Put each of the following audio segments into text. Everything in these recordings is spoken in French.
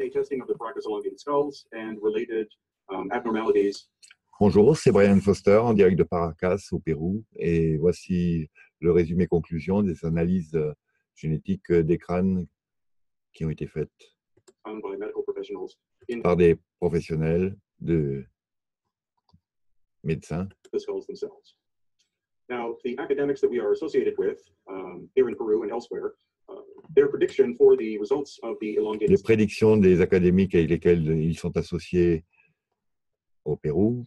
DNA testing of the Paracas elongated skulls and related abnormalities. Bonjour, c'est Brian Foster en direct de Paracas au Pérou et voici le résumé conclusion des analyses génétiques des crânes qui ont été faites Found by medical professionals in par des professionnels de médecins. the skulls themselves. Now, the academics that we are associated with here in Peru and elsewhere, their prediction for the results of the elongated Les prédictions des académiques avec lesquels ils sont associés au Pérou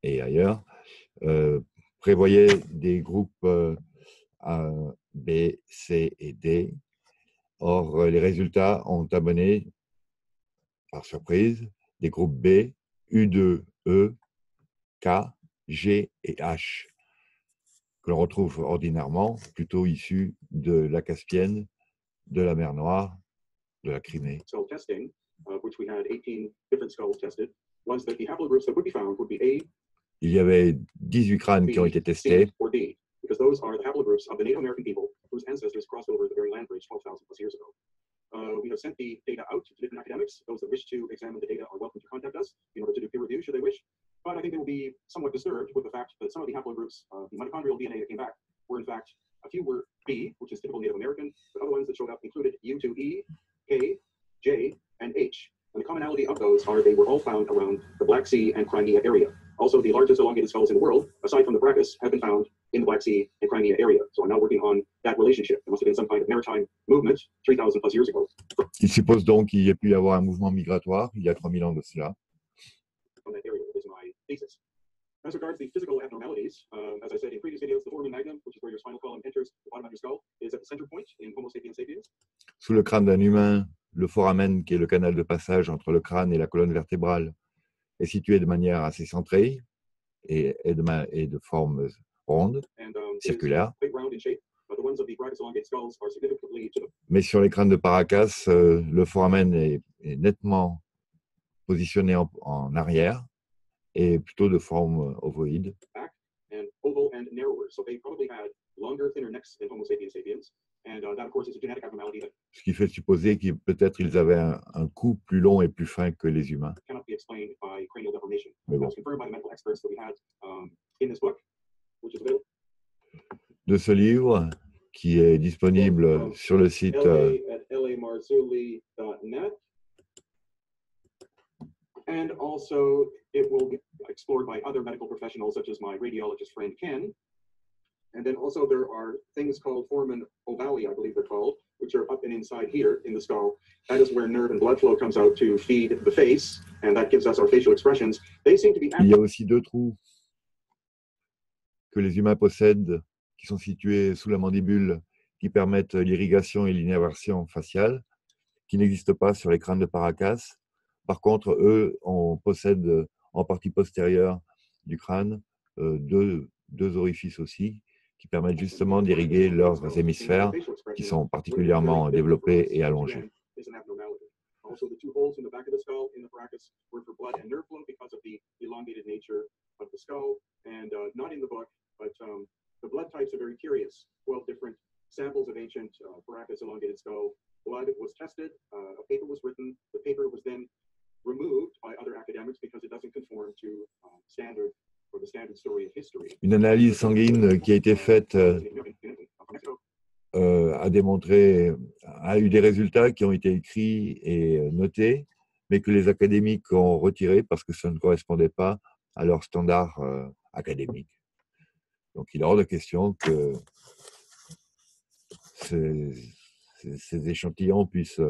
et ailleurs prévoyaient des groupes A, B, C et D. Or, les résultats ont amené, par surprise, des groupes B, U2, E, K, G et H, que l'on retrouve ordinairement plutôt issus de la Caspienne, de la mer Noire, de la Crimée. skull testing, which we had 18 different skulls tested, was that the haplogroups that would be found would be A, Il y avait 18 crânes qui ont été testés, C, or D, because those are the haplogroups of the Native American people whose ancestors crossed over the very land bridge 12,000 plus years ago. We have sent the data out to different academics. Those that wish to examine the data are welcome to contact us in order to do peer review should they wish. But I think they will be somewhat disturbed with the fact that some of the haplogroups, the mitochondrial DNA that came back, were in fact, a few were B, which is typical Native American, but other ones that showed up included U2E, K, J, and H. And the commonality of those are they were all found around the Black Sea and Crimea area. Also, the largest elongated skulls in the world, aside from the Paracas, have been found in the Black Sea and Crimea area. So I'm now working on that relationship. There must have been some kind of maritime movement 3,000 plus years ago. Il suppose donc qu'il y ait pu y avoir un mouvement migratoire il y a 3000 ans de cela. From that area is my thesis. As regards the physical abnormalities, as I said in previous videos, the foramen magnum, which is where your spinal column enters the bottom of your skull, is at the center point in Homo sapiens sapiens. Sous le crâne d'un humain, le foramen, qui est le canal de passage entre le crâne et la colonne vertébrale, est situé de manière assez centrée et de forme ronde, And circulaire. quite round in shape, but the ones of the Paracas elongated skulls are significantly to the Mais sur les crânes de Paracas, le foramen est nettement positionné en arrière et plutôt de forme ovoïde. back and oval and narrower. So they probably had longer, thinner necks than Homo sapiens sapiens. And that, of course, is a genetic abnormality that Ce qui fait supposer qu'ils peut-être ils avaient un cou plus long et plus fin que les humains. cannot be explained by cranial deformation. Mais That bon. was confirmed by the medical experts that we had in this book, which is available De ce livre, qui est disponible sur le site at lamarzulli.net. And also, it will be explored by other medical professionals, such as my radiologist friend Ken. And then also there are things called foramen ovali, I believe they're called, which are up and inside here in the skull. That is where nerve and blood flow comes out to feed the face, and that gives us our facial expressions. They seem to be il y a aussi deux trous que les humains possèdent, qui sont situés sous la mandibule, qui permettent l'irrigation et l'innervation faciale, qui n'existent pas sur les crânes de Paracas. Par contre, eux, on possède en partie postérieure du crâne deux orifices aussi, qui permettent justement d'irriguer leurs hémisphères, qui sont particulièrement développés et allongés. Also, the two holes in the back of the skull in the Paracas were for blood and nerve flow because of the elongated nature of the skull, and not in the book, but the blood types are very curious. 12 different samples of ancient Paracas elongated skull blood was tested. A paper was written. The paper was then removed by other academics because it doesn't conform to standard or the standard story of history. Une analyse sanguine qui a été faite a eu des résultats qui ont été écrits et notés, mais que les académiques ont retirés parce que ça ne correspondait pas à leurs standards académiques. Donc, il est hors de question que ces échantillons puissent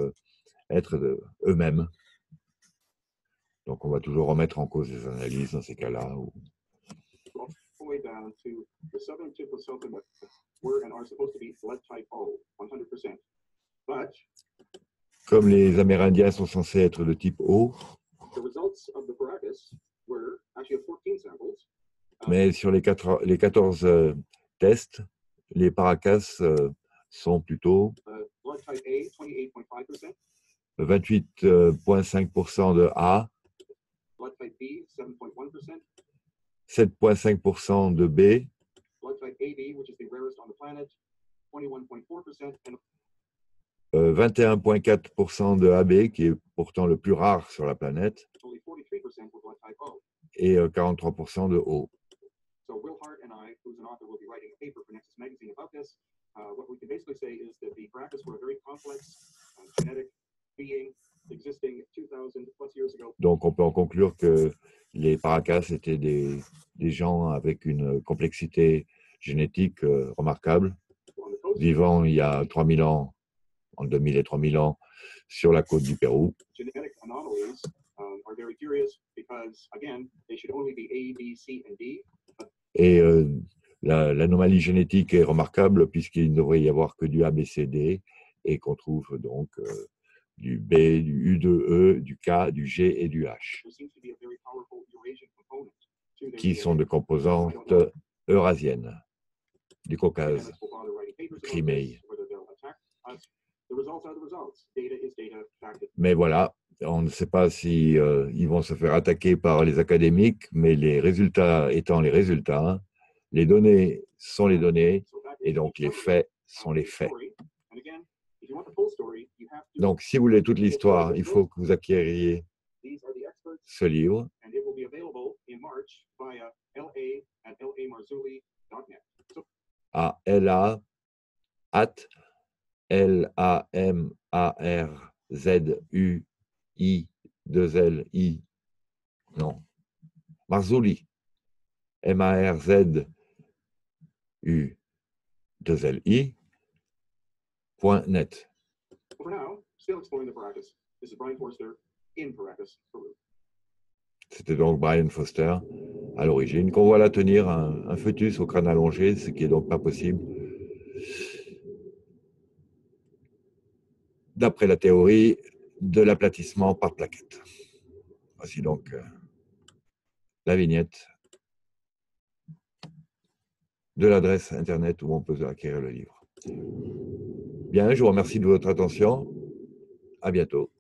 être eux-mêmes. Donc, on va toujours remettre en cause les analyses dans ces cas-là. Down to the southern tip of South America were and are supposed to be blood type O, 100%. But comme les Amérindiens sont censés être de type O, the results of the Paracas were actually of 14 samples. Mais sur les 14 tests, les Paracas sont plutôt Blood type A, 28.5%. 28,5% de A, Blood type B, 7.1%. 7,5% de B, blood type AB, which is the rarest on the planet, 21.4%, and 21,4% de AB, qui est pourtant le plus rare sur la planète, only 43% were blood type O. et 43% de O. So Will Hart and I, who's an author, will be writing a paper for Nexus Magazine about this. What we can basically say is that the Bracas were a very complex genetic being existing 2,000 plus years ago. Donc, on peut en conclure que les Paracas étaient des gens avec une complexité génétique remarquable, On the coast, vivant il y a 3000 ans, en 2000 et 3000 ans, sur la côte du Pérou. genetic anomalies are very curious because, again, they should only be A, B, C, and D. Et l'anomalie génétique est remarquable puisqu'il ne devrait y avoir que du A, B, C, D et qu'on trouve donc du B, du U2E, du K, du G et du H, There seems to be a very powerful Eurasian component to their qui sont DNA. de composantes eurasiennes du Caucase, Academics will bother writing papers about Crimée. this, whether they'll attack us. The results are the results. Data is data. Fact is Mais voilà, on ne sait pas si ils vont se faire attaquer par les académiques, mais les résultats étant les résultats, les données sont les données, so fact et is, donc you les tell faits the sont les faits. story. And again, if you want the full story, you have to. Donc, si vous voulez toute l'histoire, il faut que vous acquériez These are the experts, ce livre. and it will be available in March via la@lamarzulli.net. So À LA, LAMARZUI, non, Marzulli, MARZUI.net. for now, still exploring the Paracas. This is Brian Forster in Paracas, Peru. C'était donc Brian Foster à l'origine, qu'on voit là tenir un fœtus au crâne allongé, ce qui est donc pas possible, d'après la théorie de l'aplatissement par plaquettes. Voici donc la vignette de l'adresse internet où on peut acquérir le livre. Bien, je vous remercie de votre attention. À bientôt.